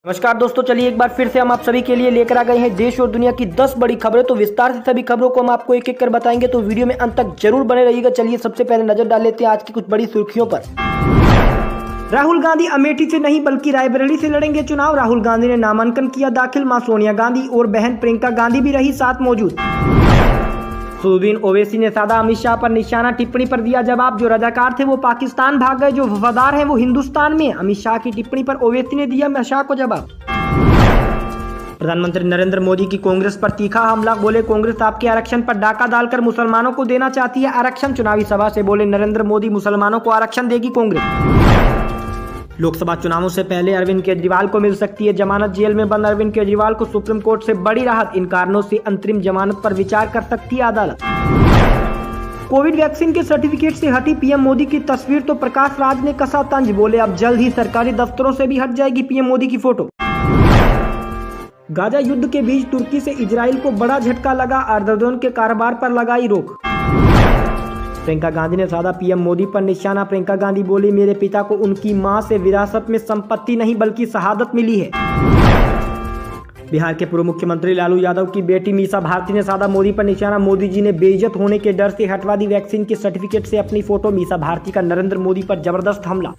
नमस्कार दोस्तों, चलिए एक बार फिर से हम आप सभी के लिए लेकर आ गए हैं देश और दुनिया की 10 बड़ी खबरें। तो विस्तार से सभी खबरों को हम आपको एक एक कर बताएंगे, तो वीडियो में अंत तक जरूर बने रहिएगा। चलिए सबसे पहले नजर डाल लेते हैं आज की कुछ बड़ी सुर्खियों पर। राहुल गांधी अमेठी से नहीं बल्कि रायबरेली से लड़ेंगे चुनाव। राहुल गांधी ने नामांकन किया दाखिल। मां सोनिया गांधी और बहन प्रियंका गांधी भी रही साथ मौजूद। असदुद्दीन ओवैसी ने साधा अमित शाह पर निशाना, टिप्पणी पर दिया जवाब। जो रजाकार थे वो पाकिस्तान भाग गए, जो वफादार हैं वो हिंदुस्तान में। अमित शाह की टिप्पणी पर ओवैसी ने दिया शाह को जवाब। प्रधानमंत्री नरेंद्र मोदी की कांग्रेस पर तीखा हमला, बोले कांग्रेस आपके आरक्षण पर डाका डालकर मुसलमानों को देना चाहती है आरक्षण। चुनावी सभा से बोले नरेंद्र मोदी मुसलमानों को आरक्षण देगी कांग्रेस। लोकसभा चुनावों से पहले अरविंद केजरीवाल को मिल सकती है जमानत। जेल में बंद अरविंद केजरीवाल को सुप्रीम कोर्ट से बड़ी राहत। इन कारणों से अंतरिम जमानत पर विचार कर सकती है अदालत। कोविड वैक्सीन के सर्टिफिकेट से हटी पीएम मोदी की तस्वीर, तो प्रकाश राज ने कसा तंज, बोले अब जल्द ही सरकारी दफ्तरों से भी हट जाएगी पीएम मोदी की फोटो। गाजा युद्ध के बीच तुर्की से इजराइल को बड़ा झटका लगा, एर्दोगन के कारोबार पर लगाई रोक। प्रियंका गांधी ने साधा पीएम मोदी पर निशाना। प्रियंका गांधी बोली मेरे पिता को उनकी मां से विरासत में संपत्ति नहीं बल्कि शहादत मिली है। बिहार के पूर्व मुख्यमंत्री लालू यादव की बेटी मीसा भारती ने साधा मोदी पर निशाना। मोदी जी ने बेइज्जत होने के डर से हटवा दी वैक्सीन के सर्टिफिकेट से अपनी फोटो। मीसा भारती का नरेंद्र मोदी पर जबरदस्त हमला।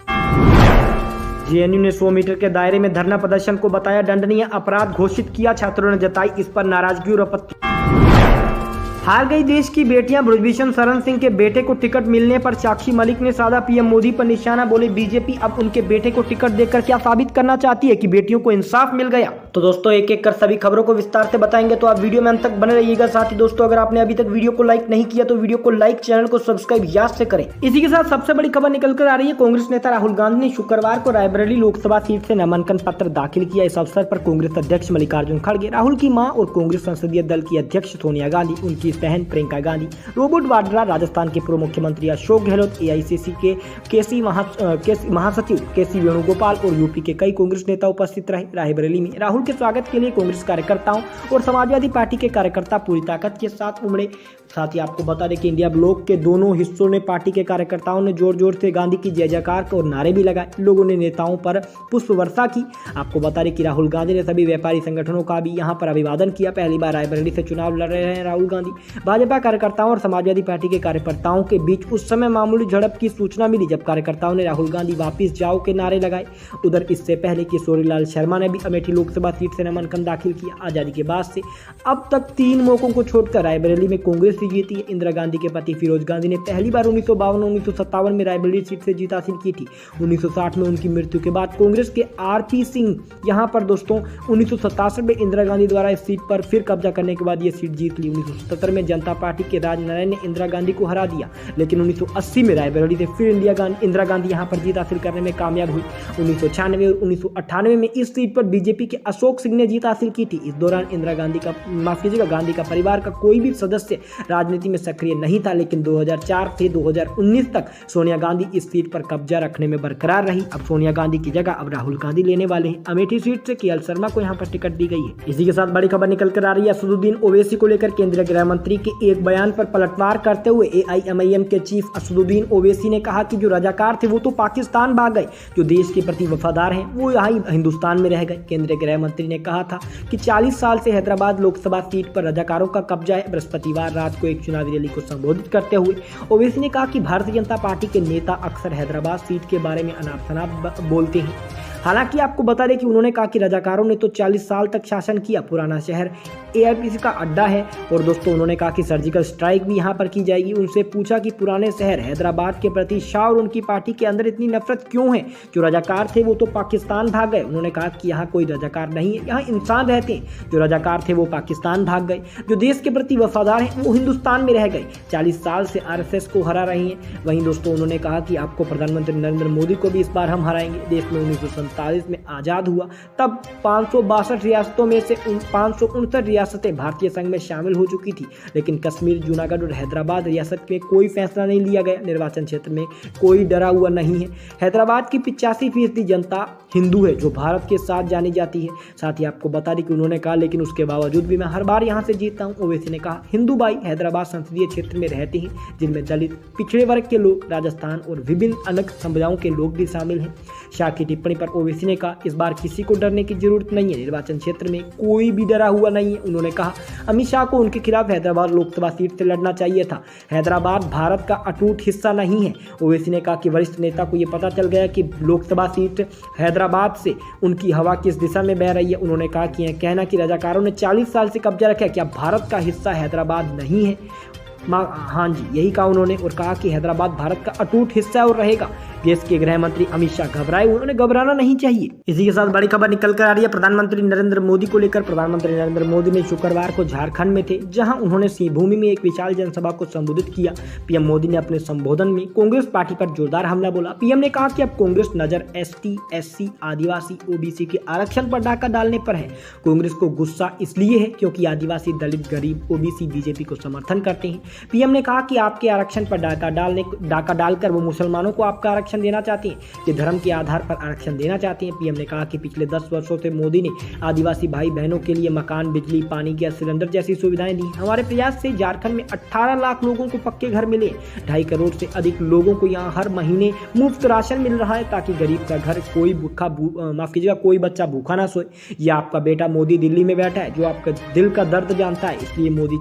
जेएनयू ने 100 मीटर के दायरे में धरना प्रदर्शन को बताया दंडनीय अपराध, घोषित किया। छात्रों ने जताई इस पर नाराजगी और आपत्ति। हार गई देश की बेटियां, बृजभूषण शरण सिंह के बेटे को टिकट मिलने पर साक्षी मलिक ने साधा पीएम मोदी पर निशाना। बोले बीजेपी अब उनके बेटे को टिकट देकर क्या साबित करना चाहती है कि बेटियों को इंसाफ मिल गया। तो दोस्तों एक एक कर सभी खबरों को विस्तार से बताएंगे, तो आप वीडियो में अंत तक बने रहिएगा। साथ ही दोस्तों अगर आपने अभी तक वीडियो को लाइक नहीं किया तो वीडियो को लाइक, चैनल को सब्सक्राइब याद से करें। इसी के साथ सबसे बड़ी खबर निकल कर आ रही है। कांग्रेस नेता राहुल गांधी ने शुक्रवार को रायबरेली लोकसभा सीट से नामांकन पत्र दाखिल किया। इस अवसर पर कांग्रेस अध्यक्ष मल्लिकार्जुन खड़गे, राहुल की मां और कांग्रेस संसदीय दल की अध्यक्ष सोनिया गांधी, उनकी बहन प्रियंका गांधी, रॉबर्ट वाड्रा, राजस्थान के पूर्व मुख्यमंत्री अशोक गहलोत, एआईसीसी के महासचिव केसी वेणुगोपाल और यूपी के कई कांग्रेस नेता उपस्थित रहे। रायबरेली में राहुल के स्वागत के लिए कांग्रेस कार्यकर्ताओं और समाजवादी पार्टी के कार्यकर्ता पूरी ताकत के साथ उमड़े। साथ ही आपको बता दें कि इंडिया ब्लॉक के दोनों हिस्सों ने पार्टी के कार्यकर्ताओं ने जोर जोर से गांधी की जय जयकार और नारे भी लगाए। लोगों ने नेताओं पर पुष्प वर्षा की। आपको बता दें कि राहुल गांधी ने सभी व्यापारी संगठनों का भी यहां पर अभिवादन किया। पहली बार रायबरेली से चुनाव लड़ रहे हैं राहुल गांधी। भाजपा कार्यकर्ताओं और समाजवादी पार्टी के कार्यकर्ताओं के बीच उस समय मामूली झड़प की सूचना मिली जब कार्यकर्ताओं ने राहुल गांधी वापिस जाओ के नारे लगाए। उधर इससे पहले किशोरीलाल शर्मा ने भी अमेठी लोकसभा सीट से नामांकन दाखिल किया। आजादी के बाद से अब तक 3 मौकों को छोड़कर रायबरेली में कांग्रेस ही जीती है। इंदिरा गांधी के पति फिरोज गांधी ने पहली बार 1952-1957 में रायबरेली सीट से जीत हासिल की थी। 1960 में उनकी मृत्यु के बाद कांग्रेस के आरपी सिंह यहां पर दोस्तों 1967 में इंदिरा गांधी द्वारा इस सीट पर फिर कब्जा करने के बाद ये सीट जीत ली। 1977 में जनता पार्टी के राजनारायण ने इंदिरा गांधी को हरा दिया, लेकिन 1980 में रायबरेली से फिर इंदिरा गांधी यहां पर जीत हासिल करने में कामयाब हुई। 1996 और 1998 में इस सीट पर बीजेपी के अशोक सिंह ने जीत हासिल की थी। इस दौरान इंदिरा गांधी का गांधी का परिवार का कोई भी सदस्य राजनीति में सक्रिय नहीं था, लेकिन 2004 से 2019 तक सोनिया गांधी इस सीट पर कब्जा रखने में बरकरार रही। अब सोनिया गांधी की जगह अब राहुल गांधी लेने वाले हैं। अमेठी सीट से केएल शर्मा को यहां पर टिकट दी गई है। इसी के साथ बड़ी खबर निकल कर आ रही है। असदुद्दीन ओवैसी को लेकर केंद्रीय गृह मंत्री के एक बयान पर पलटवार करते हुए एआईएमआईएम के चीफ असदुद्दीन ओवैसी ने कहा कि जो रजाकार थे वो तो पाकिस्तान भाग गए, जो देश के प्रति वफादार हैं वो यहाँ हिंदुस्तान में रह गए। केंद्रीय गृह मंत्री ने कहा था कि 40 साल से हैदराबाद लोकसभा सीट पर रजाकारों का कब्जा है। बृहस्पतिवार रात को एक चुनावी रैली को संबोधित करते हुए ओवैसी ने कहा कि भारतीय जनता पार्टी के नेता अक्सर हैदराबाद सीट के बारे में अनाप शनाप बोलते हैं। हालांकि आपको बता दें कि उन्होंने कहा कि रजाकारों ने तो 40 साल तक शासन किया, पुराना शहर एआईपीसी का अड्डा है। और दोस्तों उन्होंने कहा कि सर्जिकल स्ट्राइक भी यहां पर की जाएगी। उनसे पूछा कि पुराने शहर हैदराबाद के प्रति शाह और उनकी पार्टी के अंदर इतनी नफरत क्यों है? जो रजाकार थे वो तो पाकिस्तान भाग गए। उन्होंने कहा कि यहाँ कोई रजाकार नहीं है, यहाँ इंसान रहते हैं। जो रजाकार थे वो पाकिस्तान भाग गए, जो देश के प्रति वफादार हैं वो हिंदुस्तान में रह गए। 40 साल से आरएसएस को हरा रही हैं। वहीं दोस्तों उन्होंने कहा कि आपको प्रधानमंत्री नरेंद्र मोदी को भी इस बार हम हराएंगे। देश में 1947 में आजाद हुआ, तब 562 रियासतों में से 559 रियासतें भारतीय संघ में शामिल हो चुकी थी, लेकिन कश्मीर, जूनागढ़ और हैदराबाद रियासत में कोई फैसला नहीं लिया गया। निर्वाचन क्षेत्र में कोई डरा हुआ नहीं है। हैदराबाद की 85% जनता हिंदू है, जो भारत के साथ जानी जाती है। साथ ही आपको बता दें कि उन्होंने कहा लेकिन उसके बावजूद भी मैं हर बार यहाँ से जीतता हूँ। ओवैसी ने कहा हिंदू भाई हैदराबाद संसदीय क्षेत्र में रहते हैं, जिनमें दलित, पिछड़े वर्ग के लोग, राजस्थान और विभिन्न अन्य समुदायों के लोग भी शामिल हैं। शाह की टिप्पणी पर ओवैसी ने कहा, इस बार किसी को डरने की जरूरत नहीं है, निर्वाचन क्षेत्र में कोई भी डरा हुआ नहीं है। उन्होंने कहा, अमित शाह को उनके खिलाफ हैदराबाद लोकसभा सीट से लड़ना चाहिए था। हैदराबाद भारत का अटूट हिस्सा नहीं है। ओवैसी ने कहा कि वरिष्ठ नेता को यह पता चल गया कि लोकसभा सीट हैदराबाद से उनकी हवा किस दिशा में बह रही है। उन्होंने कहा कि यह कहना कि रजाकारों ने 40 साल से कब्जा रखा है, क्या भारत का हिस्सा हैदराबाद नहीं है? हाँ जी, यही कहा उन्होंने और कहा कि हैदराबाद भारत का अटूट हिस्सा और रहेगा। देश के गृह मंत्री अमित शाह घबराए, उन्होंने घबराना नहीं चाहिए। इसी के साथ बड़ी खबर निकल कर आ रही है प्रधानमंत्री नरेंद्र मोदी को लेकर। प्रधानमंत्री नरेंद्र मोदी ने शुक्रवार को झारखंड में थे, जहां उन्होंने सिंहभूमि में एक विशाल जनसभा को संबोधित किया। पीएम मोदी ने अपने संबोधन में कांग्रेस पार्टी पर जोरदार हमला बोला। पीएम ने कहा कि अब कांग्रेस नजर एसटी, एससी, आदिवासी, ओबीसी के आरक्षण पर डाका डालने पर है। कांग्रेस को गुस्सा इसलिए है क्योंकि आदिवासी, दलित, गरीब, ओबीसी बीजेपी को समर्थन करते हैं। पीएम ने कहा कि आपके आरक्षण पर डाका डालकर वो मुसलमानों को आपका आरक्षण देना चाहते हैं, कि धर्म के आधार पर आरक्षण देना चाहते हैं। पीएम ने कहा कि पिछले 10 वर्षों से मोदी ने आदिवासी भाई बहनों के लिए मकान, बिजली, पानी, गैस सिलेंडर जैसी सुविधाएं दी। हमारे प्रयास से झारखंड में 18 लाख लोगों को पक्के घर मिले। 2.5 करोड़ से अधिक लोगों को यहाँ हर महीने मुफ्त राशन मिल रहा है, ताकि गरीब का घर कोई बच्चा भूखा ना सोए। ये आपका बेटा मोदी दिल्ली में बैठा है, जो आपका दिल का दर्द जानता है। इसलिए मोदी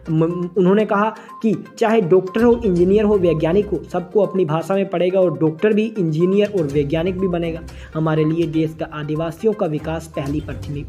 उन्होंने कहा कि चाहे डॉक्टर हो, इंजीनियर हो, वैज्ञानिक हो, सबको अपनी भाषा में पढ़ेगा और डॉक्टर भी, इंजीनियर और वैज्ञानिक भी बनेगा। हमारे लिए देश का आदिवासियों का विकास पहली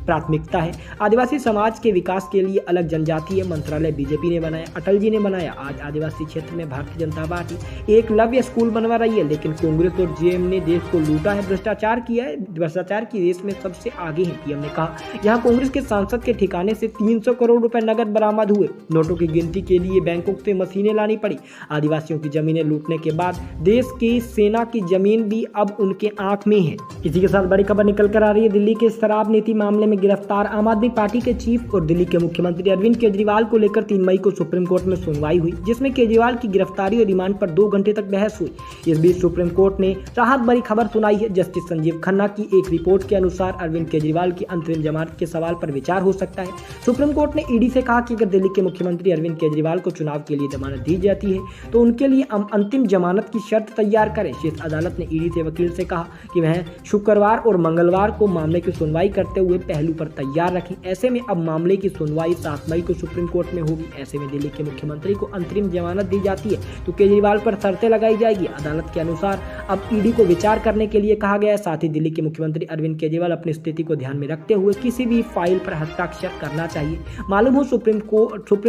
प्राथमिकता है। आदिवासी समाज के विकास के लिए अलग जनजातीय मंत्रालय बीजेपी ने बनाया, अटल जी ने बनाया। आज आदिवासी क्षेत्र में भारतीय जनता पार्टी एकलव्य स्कूल बनवा रही है, लेकिन कांग्रेस और जेएम ने देश को लूटा है, भ्रष्टाचार किया है। भ्रष्टाचार की रेस में सबसे आगे है। पीएम ने कहा, यहाँ कांग्रेस के सांसद के ठिकाने से 300 करोड़ रुपए नगद बरामद हुए। नोटों की गिनती के लिए बैंकों से मशीनें लानी पड़ी। आदिवासियों की जमीनें लूटने के बाद देश की सेना की जमीन भी अब उनके आंख में है। इसी के साथ बड़ी खबर निकल कर आ रही है दिल्ली के शराब नीति मामले में गिरफ्तार आम आदमी पार्टी के चीफ और दिल्ली के मुख्यमंत्री अरविंद केजरीवाल को लेकर 3 मई को सुप्रीम कोर्ट में सुनवाई हुई, जिसमें केजरीवाल की गिरफ्तारी और रिमांड पर 2 घंटे तक बहस हुई। इस बीच सुप्रीम कोर्ट ने राहत भरी खबर सुनाई है। जस्टिस संजीव खन्ना की एक रिपोर्ट के अनुसार अरविंद केजरीवाल की अंतरिम जमानत के सवाल पर विचार हो सकता है। सुप्रीम कोर्ट ने ईडी से कहा कि अगर दिल्ली के मुख्यमंत्री अरविंद केजरीवाल को चुनाव के लिए जमानत दी जाती है तो उनके लिए अंतिम जमानत की शर्त तैयार करें। शीर्ष अदालत ने ईडी से वकील से कहा कि वह शुक्रवार और मंगलवार को मामले की सुनवाई करते हुए पहलू पर तैयार रखें। ऐसे में अब मामले की सुनवाई 7 मई को सुप्रीम कोर्ट में होगी। ऐसे में दिल्ली के मुख्यमंत्री को अंतरिम जमानत दी जाती है तो केजरीवाल पर शर्तें लगाई जाएगी। अदालत के अनुसार अब ईडी को विचार करने के लिए कहा गया है। साथ ही दिल्ली के मुख्यमंत्री अरविंद केजरीवाल अपनी स्थिति को ध्यान में रखते हुए किसी भी फाइल पर हस्ताक्षर करना चाहिए। मालूम हो सुप्रीम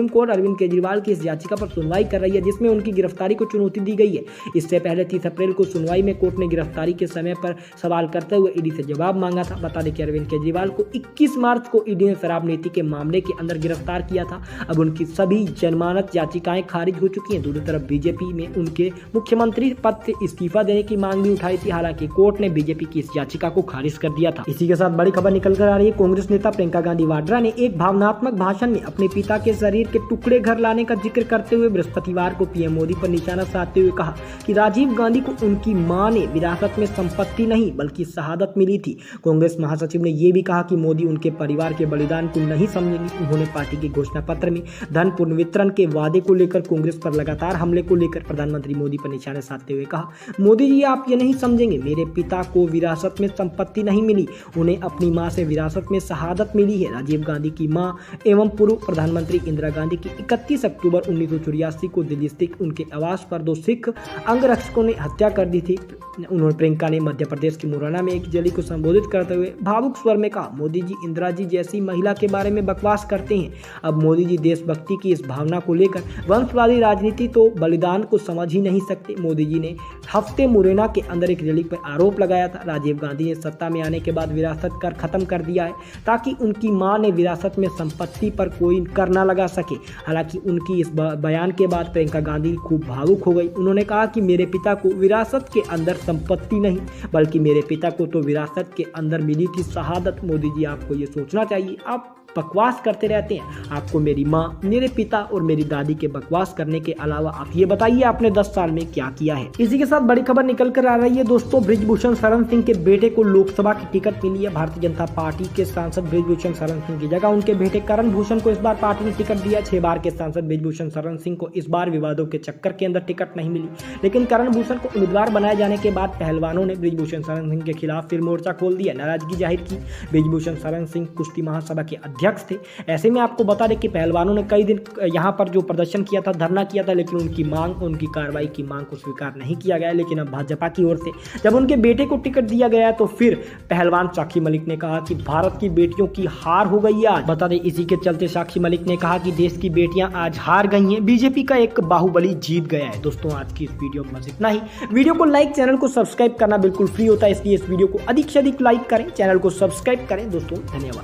कोर्ट अरविंद केजरीवाल की इस याचिका पर सुनवाई कर रही है, जिसमें उनकी गिरफ्तारी को चुनौती दी गई है। इससे पहले 30 अप्रैल को सुनवाई में कोर्ट ने गिरफ्तारी के समय पर सवाल करते हुए ईडी से जवाब मांगा था। बता दें कि अरविंद केजरीवाल को 21 मार्च को ईडी ने शराब नीति के मामले के अंदर गिरफ्तार किया था। अब उनकी सभी जमानत याचिकाएं खारिज हो चुकी हैं। दूसरी तरफ बीजेपी में उनके मुख्यमंत्री पद से इस्तीफा देने की मांग भी उठाई थी, हालांकि कोर्ट ने बीजेपी की इस याचिका को खारिज कर दिया था। इसी के साथ बड़ी खबर निकल कर आ रही है कांग्रेस नेता प्रियंका गांधी वाड्रा ने एक भावनात्मक भाषण में अपने पिता के शरीर के टुकड़े घर लाने का जिक्र करते हुए बृहस्पतिवार को पीएम मोदी पर निशाना साधते हुए कहा कि राजीव गांधी को उनकी मां ने विरासत में संपत्ति नहीं बल्कि शहादत मिली थी। कांग्रेस महासचिव ने यह भी कहा कि मोदी उनके परिवार के बलिदान को नहीं समझेंगे। उन्होंने पार्टी के घोषणा पत्र में धन पुनर्वितरण के वादे को लेकर कांग्रेस पर लगातार हमले को लेकर प्रधानमंत्री मोदी पर निशाने साधते हुए कहा, मोदी जी आप ये नहीं समझेंगे, मेरे पिता को विरासत में संपत्ति नहीं मिली, उन्हें अपनी मां से विरासत में शहादत मिली है। राजीव गांधी की मां एवं पूर्व प्रधानमंत्री इंदिरा गांधी की 31 अक्टूबर 1984 को दिल्ली स्थित उनके आवास पर 2 सिख अंगरक्षकों ने हत्या कर दी थी। प्रियंका ने मध्य प्रदेश के मुरैना में एक रैली को संबोधित करते हुए भावुक स्वर में कहा, मोदी जी इंदिरा जी जैसी महिला के बारे में बकवास करते हैं। अब मोदी जी देशभक्ति की इस भावना को लेकर वंशवादी राजनीति तो बलिदान को समझ ही नहीं सकते। मोदी जी ने हफ्ते मुरैना के अंदर एक रैली पर आरोप लगाया था, राजीव गांधी ने सत्ता में आने के बाद विरासत कर खत्म कर दिया है ताकि उनकी मां ने विरासत में संपत्ति पर कोई कर ना लगा सके। हालांकि उनकी इस बयान के बाद प्रियंका गांधी खूब भावुक हो गई। उन्होंने कहा कि मेरे पिता को विरासत के अंदर संपत्ति नहीं बल्कि मेरे पिता को तो विरासत के अंदर मिली थी शहादत। मोदी जी आपको ये सोचना चाहिए, आप बकवास करते रहते हैं। आपको मेरी माँ, मेरे पिता और मेरी दादी के बकवास करने के अलावा आप ये बताइए आपने 10 साल में क्या किया है। इसी के साथ बड़ी खबर निकल कर आ रही है दोस्तों, बृजभूषण शरण सिंह के बेटे को लोकसभा की टिकट मिली है। भारतीय जनता पार्टी के सांसद बृजभूषण शरण सिंह की जगह उनके बेटे करण भूषण को इस बार पार्टी ने टिकट दिया। 6 बार के सांसद बृजभूषण शरण सिंह को इस बार विवादों के चक्कर के अंदर टिकट नहीं मिली, लेकिन करण भूषण को उम्मीदवार बनाए जाने के बाद पहलवानों ने बृजभूषण शरण सिंह के खिलाफ फिर मोर्चा खोल दिया, नाराजगी जाहिर की। बृजभूषण शरण सिंह कुश्ती महासभा के अध्यक्ष थे। ऐसे में आपको बता दें कि पहलवानों ने कई दिन यहाँ पर जो प्रदर्शन किया था, धरना किया था, लेकिन उनकी मांग, उनकी कार्रवाई की मांग को स्वीकार नहीं किया गया। लेकिन अब भाजपा की ओर से जब उनके बेटे को टिकट दिया गया तो फिर पहलवान साक्षी मलिक ने कहा कि भारत की बेटियों की हार हो गई है आज। बता दें इसी के चलते साक्षी मलिक ने कहा कि देश की बेटियां आज हार गई हैं, बीजेपी का एक बाहुबली जीत गया है। दोस्तों आज की इस वीडियो में बस इतना ही। वीडियो को लाइक, चैनल को सब्सक्राइब करना बिल्कुल फ्री होता है, इसलिए इस वीडियो को अधिक से अधिक लाइक करें, चैनल को सब्सक्राइब करें। दोस्तों धन्यवाद।